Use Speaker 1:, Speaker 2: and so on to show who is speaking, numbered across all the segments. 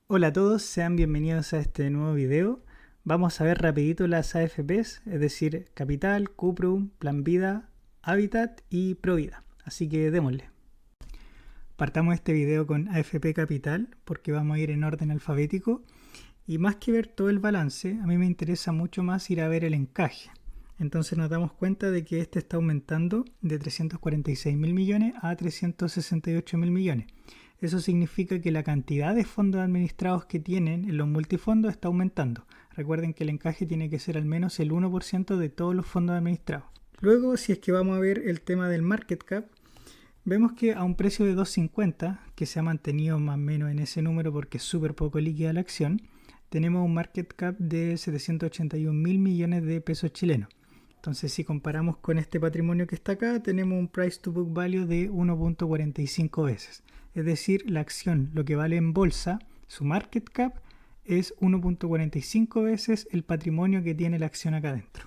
Speaker 1: Hola a todos, sean bienvenidos a este nuevo video. Vamos a ver rapidito las AFPs, es decir, Capital, Cuprum, Plan Vida, Habitat y Provida. Así que démosle. Partamos este video con AFP Capital porque vamos a ir en orden alfabético. Y más que ver todo el balance, a mí me interesa mucho más ir a ver el encaje. Entonces nos damos cuenta de que este está aumentando de 346 mil millones a 368 mil millones. Eso significa que la cantidad de fondos administrados que tienen en los multifondos está aumentando. Recuerden que el encaje tiene que ser al menos el 1% de todos los fondos administrados. Luego, si es que vamos a ver el tema del market cap, vemos que a un precio de 2.50, que se ha mantenido más o menos en ese número porque es súper poco líquida la acción, tenemos un market cap de 781 mil millones de pesos chilenos. Entonces, si comparamos con este patrimonio que está acá, tenemos un price to book value de 1.45 veces. Es decir, la acción, lo que vale en bolsa, su market cap, es 1.45 veces el patrimonio que tiene la acción acá adentro.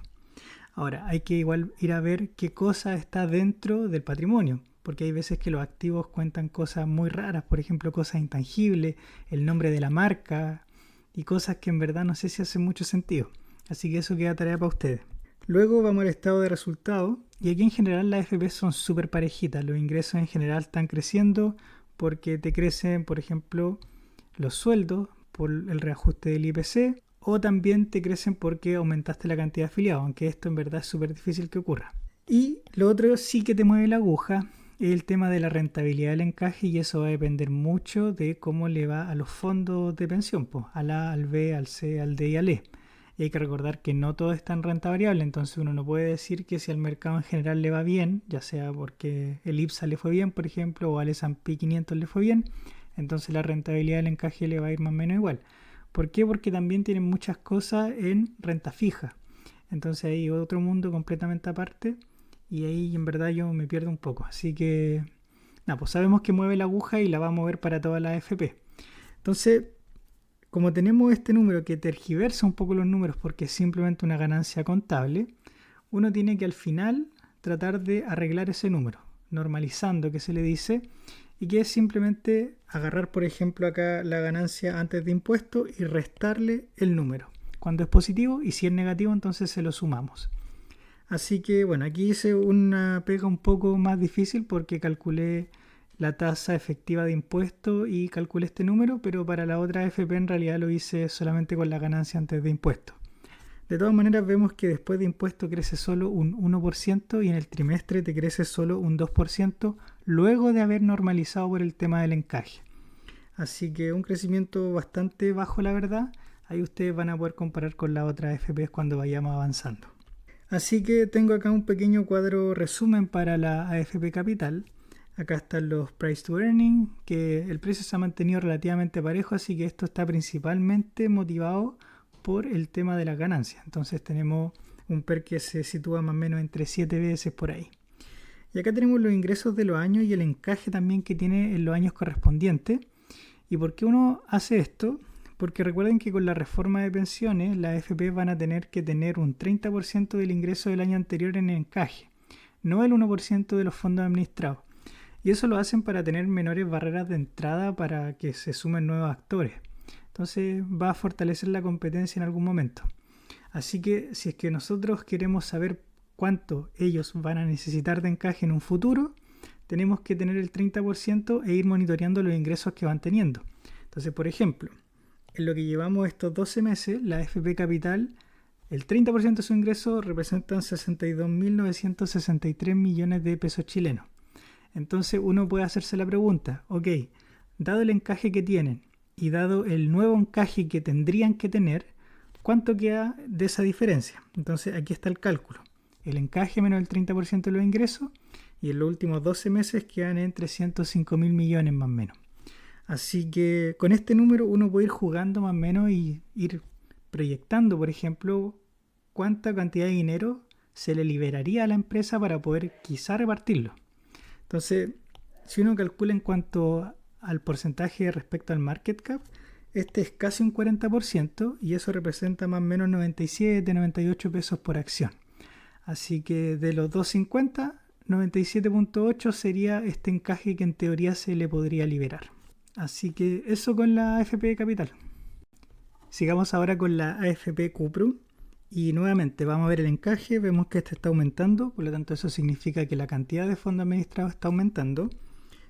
Speaker 1: Ahora, hay que igual ir a ver qué cosa está dentro del patrimonio, porque hay veces que los activos cuentan cosas muy raras, por ejemplo, cosas intangibles, el nombre de la marca y cosas que en verdad no sé si hacen mucho sentido. Así que eso queda tarea para ustedes. Luego vamos al estado de resultados y aquí en general las FP son súper parejitas. Los ingresos en general están creciendo porque te crecen, por ejemplo, los sueldos por el reajuste del IPC o también te crecen porque aumentaste la cantidad de afiliados, aunque esto en verdad es súper difícil que ocurra. Y lo otro sí que te mueve la aguja es el tema de la rentabilidad del encaje y eso va a depender mucho de cómo le va a los fondos de pensión, pues, al A, al B, al C, al D y al E. Y hay que recordar que no todo está en renta variable, entonces uno no puede decir que si al mercado en general le va bien, ya sea porque el IPSA le fue bien, por ejemplo, o al S&P 500 le fue bien, entonces la rentabilidad del encaje le va a ir más o menos igual. ¿Por qué? Porque también tienen muchas cosas en renta fija. Entonces hay otro mundo completamente aparte y ahí en verdad yo me pierdo un poco. Así que, nada, pues sabemos que mueve la aguja y la va a mover para toda la AFP. Entonces, como tenemos este número que tergiversa un poco los números porque es simplemente una ganancia contable, uno tiene que al final tratar de arreglar ese número, normalizando que se le dice, y que es simplemente agarrar, por ejemplo, acá la ganancia antes de impuesto y restarle el número. Cuando es positivo y si es negativo, entonces se lo sumamos. Así que bueno, aquí hice una pega un poco más difícil porque calculé la tasa efectiva de impuesto y calculé este número, pero para la otra FP en realidad lo hice solamente con la ganancia antes de impuesto. De todas maneras vemos que después de impuesto crece solo un 1% y en el trimestre te crece solo un 2% luego de haber normalizado por el tema del encaje. Así que un crecimiento bastante bajo la verdad. Ahí ustedes van a poder comparar con la otra FP cuando vayamos avanzando. Así que tengo acá un pequeño cuadro resumen para la AFP Capital. Acá están los price to earning, que el precio se ha mantenido relativamente parejo, así que esto está principalmente motivado por el tema de las ganancias. Entonces tenemos un PER que se sitúa más o menos entre 7 veces por ahí. Y acá tenemos los ingresos de los años y el encaje también que tiene en los años correspondientes. ¿Y por qué uno hace esto? Porque recuerden que con la reforma de pensiones, las AFP van a tener que tener un 30% del ingreso del año anterior en encaje, no el 1% de los fondos administrados. Y eso lo hacen para tener menores barreras de entrada para que se sumen nuevos actores. Entonces va a fortalecer la competencia en algún momento. Así que si es que nosotros queremos saber cuánto ellos van a necesitar de encaje en un futuro, tenemos que tener el 30% e ir monitoreando los ingresos que van teniendo. Entonces, por ejemplo, en lo que llevamos estos 12 meses, la FP Capital, el 30% de su ingreso representan 62.963 millones de pesos chilenos. Entonces uno puede hacerse la pregunta, ok, dado el encaje que tienen y dado el nuevo encaje que tendrían que tener, ¿cuánto queda de esa diferencia? Entonces aquí está el cálculo. El encaje menos el 30% de los ingresos y en los últimos 12 meses quedan en 305.000 millones más o menos. Así que con este número uno puede ir jugando más o menos y ir proyectando, por ejemplo, cuánta cantidad de dinero se le liberaría a la empresa para poder quizá repartirlo. Entonces, si uno calcula en cuanto al porcentaje respecto al market cap, este es casi un 40% y eso representa más o menos 97, 98 pesos por acción. Así que de los 250, 97.8 sería este encaje que en teoría se le podría liberar. Así que eso con la AFP Capital. Sigamos ahora con la AFP Cuprum. Y nuevamente vamos a ver el encaje, vemos que este está aumentando, por lo tanto eso significa que la cantidad de fondos administrados está aumentando.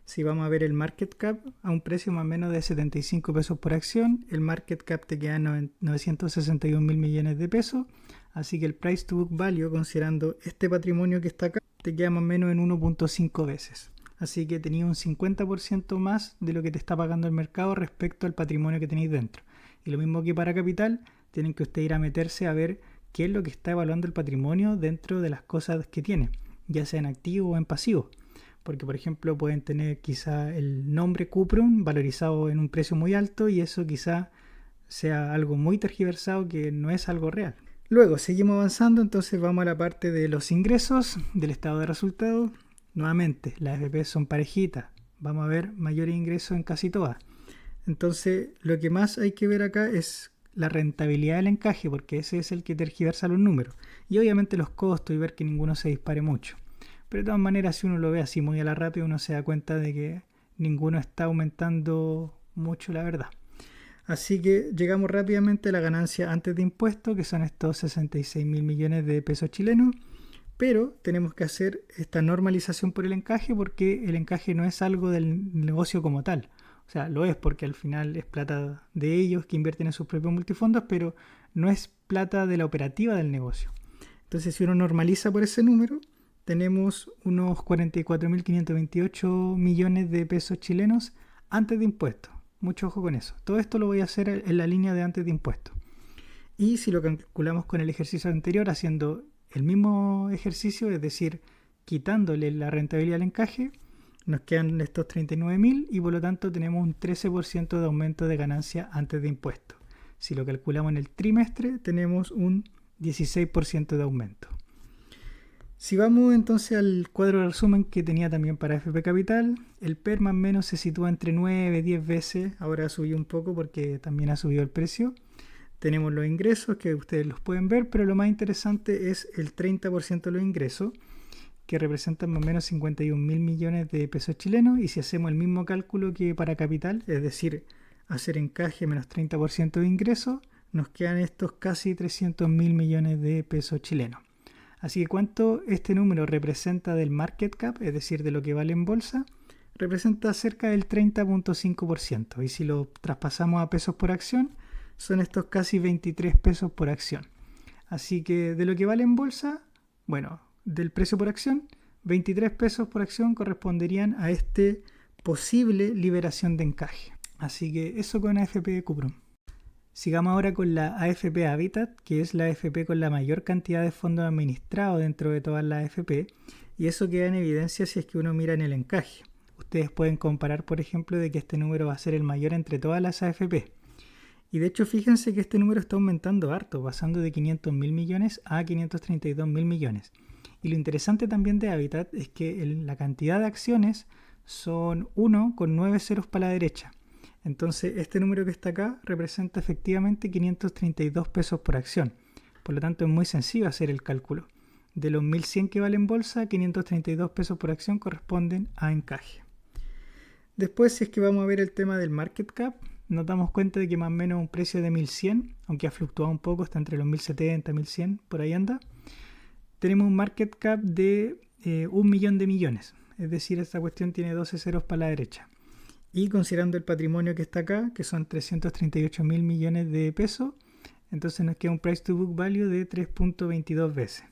Speaker 1: Si vamos a ver el market cap a un precio más o menos de 75 pesos por acción, el market cap te queda en 961 mil millones de pesos, así que el price to book value, considerando este patrimonio que está acá, te queda más o menos en 1.5 veces. Así que tenía un 50% más de lo que te está pagando el mercado respecto al patrimonio que tenéis dentro. Y lo mismo que para capital, tienen que ustedes ir a meterse a ver qué es lo que está evaluando el patrimonio dentro de las cosas que tiene, ya sea en activo o en pasivo. Porque, por ejemplo, pueden tener quizá el nombre Cuprum valorizado en un precio muy alto y eso quizá sea algo muy tergiversado que no es algo real. Luego, seguimos avanzando, entonces vamos a la parte de los ingresos, del estado de resultados. Nuevamente, las AFP son parejitas. Vamos a ver mayores ingresos en casi todas. Entonces, lo que más hay que ver acá es la rentabilidad del encaje, porque ese es el que tergiversa los números. Y obviamente los costos y ver que ninguno se dispare mucho. Pero de todas maneras, si uno lo ve así muy a la rápida, uno se da cuenta de que ninguno está aumentando mucho, la verdad. Así que llegamos rápidamente a la ganancia antes de impuestos, que son estos 66 mil millones de pesos chilenos. Pero tenemos que hacer esta normalización por el encaje, porque el encaje no es algo del negocio como tal. O sea, lo es porque al final es plata de ellos que invierten en sus propios multifondos, pero no es plata de la operativa del negocio. Entonces, si uno normaliza por ese número, tenemos unos 44.528 millones de pesos chilenos antes de impuestos. Mucho ojo con eso. Todo esto lo voy a hacer en la línea de antes de impuestos. Y si lo calculamos con el ejercicio anterior, haciendo el mismo ejercicio, es decir, quitándole la rentabilidad al encaje, nos quedan estos 39.000 y por lo tanto tenemos un 13% de aumento de ganancia antes de impuestos. Si lo calculamos en el trimestre, tenemos un 16% de aumento. Si vamos entonces al cuadro de resumen que tenía también para AFP Capital, el PER más o menos se sitúa entre 9 y 10 veces, ahora ha subido un poco porque también ha subido el precio. Tenemos los ingresos que ustedes los pueden ver, pero lo más interesante es el 30% de los ingresos, que representan más o menos 51 mil millones de pesos chilenos. Y si hacemos el mismo cálculo que para capital, es decir, hacer encaje menos 30% de ingresos, nos quedan estos casi 300 mil millones de pesos chilenos. Así que ¿cuánto este número representa del market cap, es decir, de lo que vale en bolsa? Representa cerca del 30.5%. Y si lo traspasamos a pesos por acción, son estos casi 23 pesos por acción. Así que de lo que vale en bolsa, bueno, del precio por acción, 23 pesos por acción corresponderían a este posible liberación de encaje. Así que eso con AFP Cuprum. Sigamos ahora con la AFP Habitat, que es la AFP con la mayor cantidad de fondos administrados dentro de todas las AFP, y eso queda en evidencia si es que uno mira en el encaje. Ustedes pueden comparar, por ejemplo, de que este número va a ser el mayor entre todas las AFP. Y de hecho, fíjense que este número está aumentando harto, pasando de 500 mil millones a 532 mil millones. Y lo interesante también de Habitat es que la cantidad de acciones son 1 con 9 ceros para la derecha. Entonces, este número que está acá representa efectivamente 532 pesos por acción. Por lo tanto, es muy sencillo hacer el cálculo. De los 1.100 que vale en bolsa, 532 pesos por acción corresponden a encaje. Después, si es que vamos a ver el tema del market cap, nos damos cuenta de que más o menos un precio de 1.100, aunque ha fluctuado un poco, está entre los 1.070 y 1.100, por ahí anda. Tenemos un market cap de 1 millón de millones. Es decir, esta cuestión tiene 12 ceros para la derecha. Y considerando el patrimonio que está acá, que son 338 mil millones de pesos, entonces nos queda un price to book value de 3.22 veces.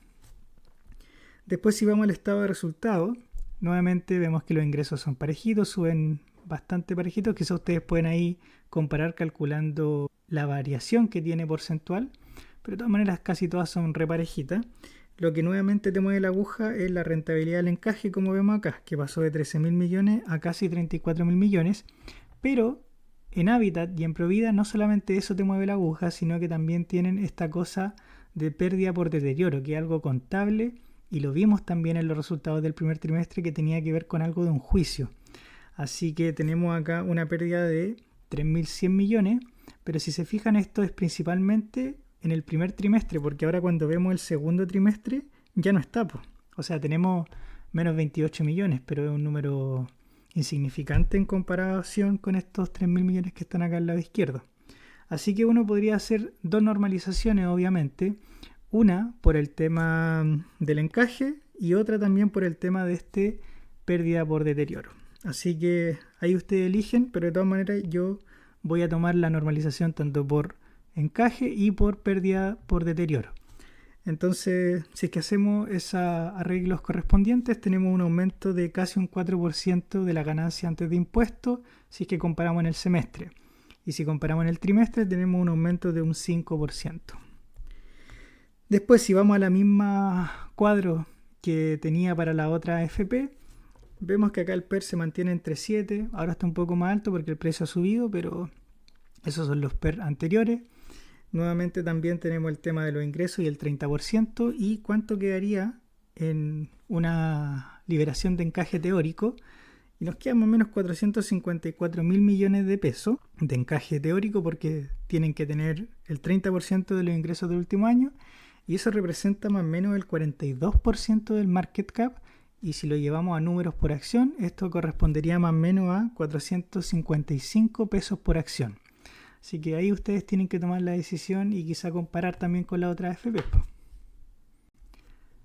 Speaker 1: Después, si vamos al estado de resultados, nuevamente vemos que los ingresos son parejitos, suben bastante parejitos. Quizás ustedes pueden ahí comparar calculando la variación que tiene porcentual, pero de todas maneras casi todas son reparejitas. Lo que nuevamente te mueve la aguja es la rentabilidad del encaje, como vemos acá, que pasó de 13 mil millones a casi 34 mil millones. Pero en Habitat y en Provida no solamente eso te mueve la aguja, sino que también tienen esta cosa de pérdida por deterioro, que es algo contable, y lo vimos también en los resultados del primer trimestre, que tenía que ver con algo de un juicio. Así que tenemos acá una pérdida de 3.100 millones, pero si se fijan, esto es principalmente en el primer trimestre, porque ahora cuando vemos el segundo trimestre ya no está, o sea, tenemos menos 28 millones, pero es un número insignificante en comparación con estos 3.000 millones que están acá al lado izquierdo. Así que uno podría hacer dos normalizaciones, obviamente. Una por el tema del encaje y otra también por el tema de este pérdida por deterioro. Así que ahí ustedes eligen, pero de todas maneras yo voy a tomar la normalización tanto por encaje y por pérdida por deterioro. Entonces, si es que hacemos esos arreglos correspondientes, tenemos un aumento de casi un 4% de la ganancia antes de impuestos, si es que comparamos en el semestre. Y si comparamos en el trimestre, tenemos un aumento de un 5%. Después, si vamos a la misma cuadro que tenía para la otra AFP, vemos que acá el PER se mantiene entre 7, ahora está un poco más alto porque el precio ha subido, pero esos son los PER anteriores. Nuevamente también tenemos el tema de los ingresos y el 30% y cuánto quedaría en una liberación de encaje teórico. Y nos quedan más o menos 454.000 millones de pesos de encaje teórico porque tienen que tener el 30% de los ingresos del último año y eso representa más o menos el 42% del market cap y si lo llevamos a números por acción, esto correspondería más o menos a 455 pesos por acción. Así que ahí ustedes tienen que tomar la decisión y quizá comparar también con la otra AFP.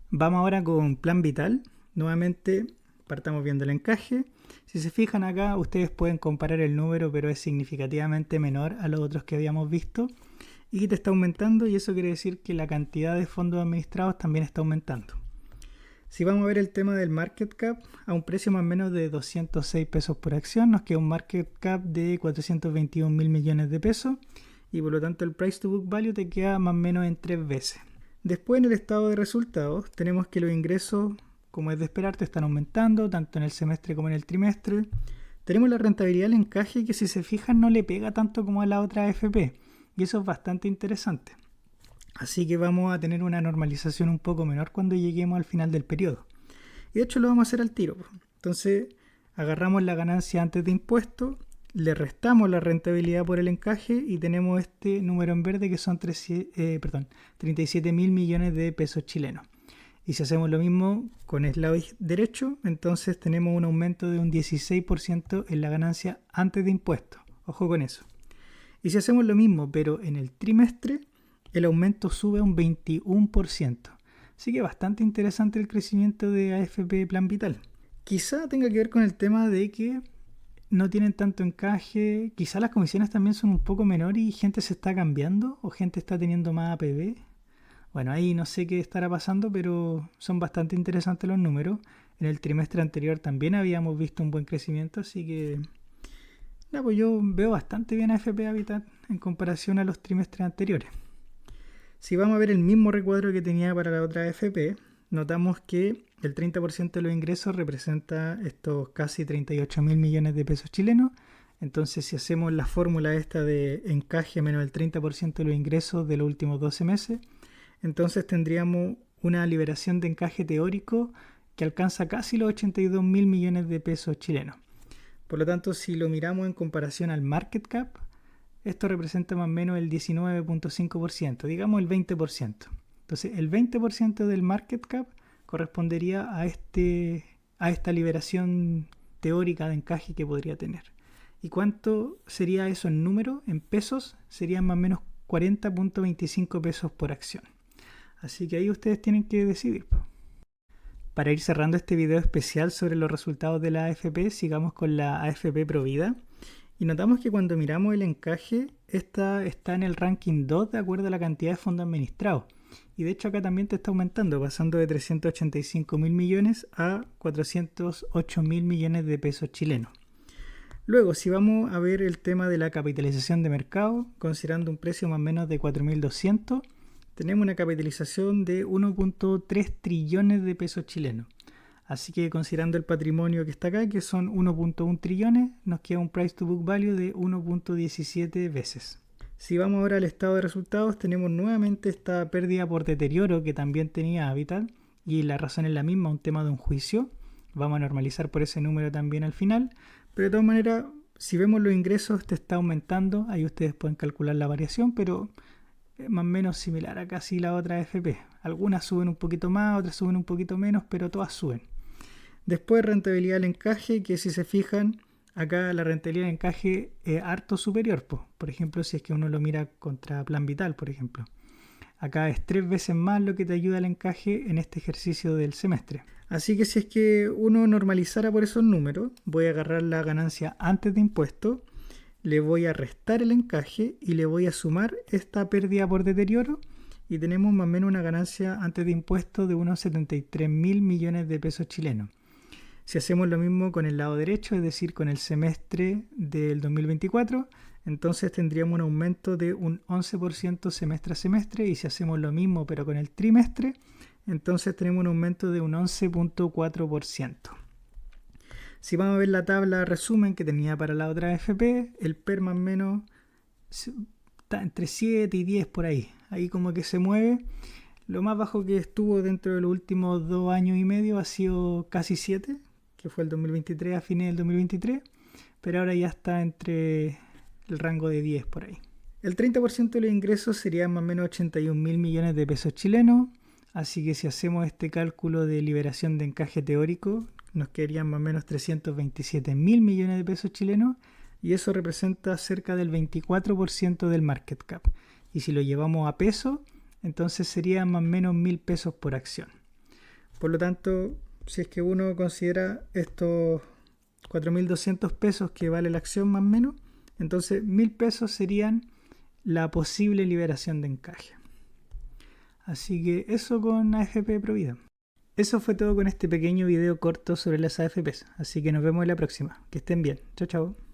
Speaker 1: Vamos ahora con Plan Vital. Nuevamente partamos viendo el encaje. Si se fijan acá, ustedes pueden comparar el número, pero es significativamente menor a los otros que habíamos visto. Y te está aumentando y eso quiere decir que la cantidad de fondos administrados también está aumentando. Si vamos a ver el tema del market cap, a un precio más o menos de 206 pesos por acción, nos queda un market cap de 421.000 millones de pesos y por lo tanto el price to book value te queda más o menos en 3 veces. Después en el estado de resultados tenemos que los ingresos, como es de esperar, están aumentando tanto en el semestre como en el trimestre. Tenemos la rentabilidad del encaje que si se fijan no le pega tanto como a la otra AFP y eso es bastante interesante. Así que vamos a tener una normalización un poco menor cuando lleguemos al final del periodo. Y de hecho lo vamos a hacer al tiro. Entonces agarramos la ganancia antes de impuestos, le restamos la rentabilidad por el encaje y tenemos este número en verde que son 37.000 millones de pesos chilenos. Y si hacemos lo mismo con el lado derecho, entonces tenemos un aumento de un 16% en la ganancia antes de impuestos. Ojo con eso. Y si hacemos lo mismo pero en el trimestre, el aumento sube a un 21%. Así que bastante interesante el crecimiento de AFP Plan Vital. Quizá tenga que ver con el tema de que no tienen tanto encaje. Quizá las comisiones también son un poco menores y gente se está cambiando o gente está teniendo más APB. Bueno, ahí no sé qué estará pasando, pero son bastante interesantes los números. En el trimestre anterior también habíamos visto un buen crecimiento, así que pues yo veo bastante bien a AFP Habitat en comparación a los trimestres anteriores. Si vamos a ver el mismo recuadro que tenía para la otra AFP, notamos que el 30% de los ingresos representa estos casi 38.000 millones de pesos chilenos. Entonces, si hacemos la fórmula esta de encaje menos el 30% de los ingresos de los últimos 12 meses, entonces tendríamos una liberación de encaje teórico que alcanza casi los 82.000 millones de pesos chilenos. Por lo tanto, si lo miramos en comparación al market cap, esto representa más o menos el 19.5%, digamos el 20%. Entonces, el 20% del market cap correspondería a esta liberación teórica de encaje que podría tener. ¿Y cuánto sería eso en número? En pesos serían más o menos 40.25 pesos por acción. Así que ahí ustedes tienen que decidir. Para ir cerrando este video especial sobre los resultados de la AFP, sigamos con la AFP Provida. Y notamos que cuando miramos el encaje, esta está en el ranking 2 de acuerdo a la cantidad de fondos administrados. Y de hecho acá también te está aumentando, pasando de 385.000 millones a 408.000 millones de pesos chilenos. Luego, si vamos a ver el tema de la capitalización de mercado, considerando un precio más o menos de 4.200, tenemos una capitalización de 1.3 trillones de pesos chilenos. Así que considerando el patrimonio que está acá, que son 1.1 trillones, nos queda un price to book value de 1.17 veces. Si vamos ahora al estado de resultados, tenemos nuevamente esta pérdida por deterioro que también tenía Habitat, y la razón es la misma, un tema de un juicio. Vamos a normalizar por ese número también al final, pero de todas maneras, si vemos los ingresos, este está aumentando, ahí ustedes pueden calcular la variación, pero es más o menos similar a casi la otra AFP. Algunas suben un poquito más, otras suben un poquito menos, pero todas suben. Después rentabilidad del encaje, que si se fijan, acá la rentabilidad del encaje es harto superior. Por ejemplo, si es que uno lo mira contra Plan Vital, por ejemplo. Acá es 3 veces más lo que te ayuda el encaje en este ejercicio del semestre. Así que si es que uno normalizara por esos números, voy a agarrar la ganancia antes de impuestos, le voy a restar el encaje y le voy a sumar esta pérdida por deterioro y tenemos más o menos una ganancia antes de impuestos de unos 73.000 millones de pesos chilenos. Si hacemos lo mismo con el lado derecho, es decir, con el semestre del 2024, entonces tendríamos un aumento de un 11% semestre a semestre, y si hacemos lo mismo pero con el trimestre, entonces tenemos un aumento de un 11.4%. Si vamos a ver la tabla resumen que tenía para la otra AFP, el PER más o menos está entre 7 y 10 por ahí. Ahí como que se mueve. Lo más bajo que estuvo dentro de los últimos 2 años y medio ha sido casi 7, que fue el 2023 a fines del 2023. Pero ahora ya está entre el rango de 10 por ahí. El 30% de los ingresos serían más o menos 81.000 millones de pesos chilenos. Así que si hacemos este cálculo de liberación de encaje teórico, nos quedarían más o menos 327.000 millones de pesos chilenos, y eso representa cerca del 24% del market cap. Y si lo llevamos a peso, entonces serían más o menos 1.000 pesos por acción. Por lo tanto, si es que uno considera estos 4.200 pesos que vale la acción más o menos, entonces 1.000 pesos serían la posible liberación de encaje. Así que eso con AFP Provida. Eso fue todo con este pequeño video corto sobre las AFPs, así que nos vemos en la próxima. Que estén bien. Chao, chao.